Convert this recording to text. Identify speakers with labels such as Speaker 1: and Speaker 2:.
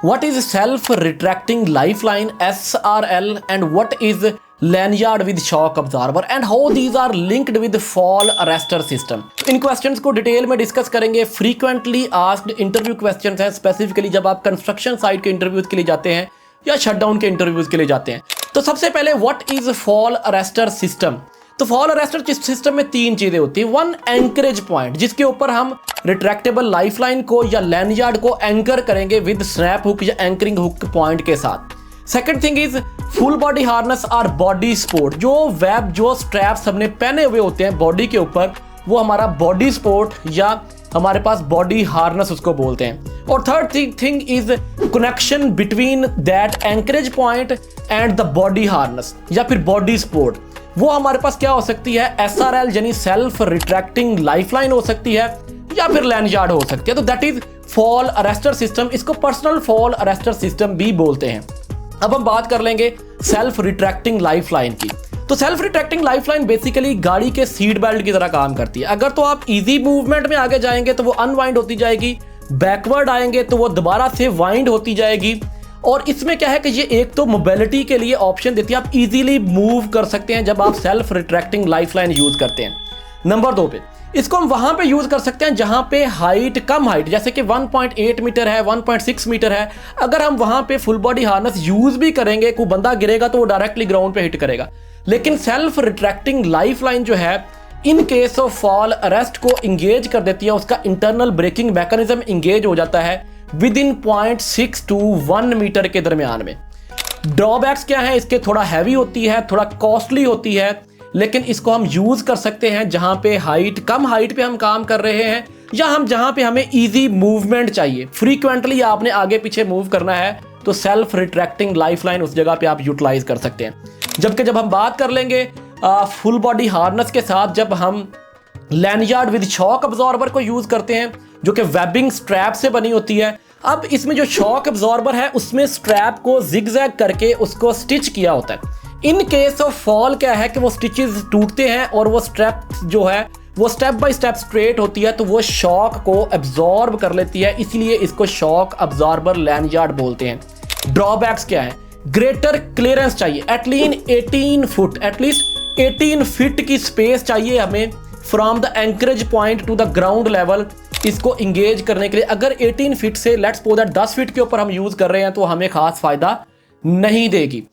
Speaker 1: what is self retracting lifeline SRL and what is lanyard with shock absorber and how these are linked with fall arrestor system। In questions को detail में discuss करेंगे। Frequently asked interview questions हैं, specifically जब आप construction site के interviews के लिए जाते हैं या शटडाउन के इंटरव्यूज के लिए जाते हैं। तो सबसे पहले what is fall arrester system. तो फॉल अरेस्टर सिस्टम में तीन चीजें होती है। वन, एंकरेज पॉइंट, जिसके ऊपर हम रिट्रैक्टेबल लाइफलाइन को या लैंडयार्ड को एंकर करेंगे विद स्नैप हुक या एंकरिंग हुक पॉइंट के साथ। Second thing is full body harness और बॉडी सपोर्ट। जो स्ट्रैप्स हमने पहने हुए होते हैं बॉडी के ऊपर, वो हमारा बॉडी सपोर्ट या हमारे पास बॉडी हार्नेस उसको बोलते हैं। और third thing is connection between that anchorage point and the body harness या फिर बॉडी सपोर्ट। वो हमारे पास क्या हो सकती है, SRL यानी सेल्फ रिट्रैक्टिंग लाइफलाइन हो सकती है या फिर लैंडयार्ड हो सकती है। तो that is fall arrester system. इसको पर्सनल फॉल अरेस्टर सिस्टम भी बोलते हैं। अब हम बात कर लेंगे सेल्फ रिट्रैक्टिंग लाइफलाइन की। तो सेल्फ रिट्रैक्टिंग लाइफलाइन बेसिकली गाड़ी के सीट बेल्ट की तरह काम करती है। अगर तो आप इजी मूवमेंट में आगे जाएंगे तो वो अनवाइंड होती जाएगी, बैकवर्ड आएंगे तो वो दोबारा से वाइंड होती जाएगी। और इसमें क्या है कि ये एक तो मोबिलिटी के लिए ऑप्शन देती है, आप इजीली मूव कर सकते हैं जब आप सेल्फ रिट्रैक्टिंग लाइफलाइन यूज करते हैं। नंबर 2 पे इसको हम वहां पे यूज कर सकते हैं जहां पे हाइट कम हाइट, जैसे कि 1.8 मीटर है, 1.6 मीटर है। अगर हम वहां पे फुल बॉडी हार्नेस यूज भी करेंगे, कोई बंदा गिरेगा तो वो डायरेक्टली ग्राउंड पे हिट करेगा। लेकिन सेल्फ रिट्रैक्टिंग लाइफलाइन जो है, in case of fall arrest को इंगेज कर देती है, उसका इंटरनल ब्रेकिंग मैकेनिज्म इंगेज हो जाता है विद इन 0.6 to 1 मीटर के दरमियान में। ड्रॉबैक्स क्या है इसके, थोड़ा हैवी होती है, थोड़ा कॉस्टली होती है, लेकिन इसको हम यूज कर सकते हैं जहां पे कम हाइट पे हम काम कर रहे हैं या हम जहां पे हमें इजी मूवमेंट चाहिए, फ्रीक्वेंटली आपने आगे पीछे मूव करना है, तो सेल्फ रिट्रैक्टिंग लाइफलाइन उस जगह पे आप यूटिलाइज कर सकते हैं। जबकि जब हम बात कर लेंगे फुल बॉडी हार्नेस के साथ, जब हम लैंडयार्ड विद शॉक अब्जॉर्बर को यूज करते हैं जो कि वेबिंग स्ट्रैप से बनी होती है। अब इसमें जो शॉक अब्जॉर्बर है उसमें स्ट्रैप को जिगजैग करके उसको स्टिच किया होता है। इन केस ऑफ फॉल क्या है कि वो स्टिचेस टूटते हैं और वो स्ट्रैप जो है वो स्टेप बाय स्टेप स्ट्रेट होती है, तो वो शॉक को एब्जॉर्ब कर लेती है, इसलिए इसको शॉक अब्जॉर्बर लैंडयार्ड बोलते हैं। ड्रॉबैक्स क्या है, ग्रेटर क्लियरेंस चाहिए, एटलीस्ट 18 फीट की स्पेस चाहिए हमें from the anchorage point to the ground level इसको इंगेज करने के लिए। अगर 18 फीट से लेट्स सपोज दैट 10 फीट के ऊपर हम यूज कर रहे हैं तो हमें खास फायदा नहीं देगी।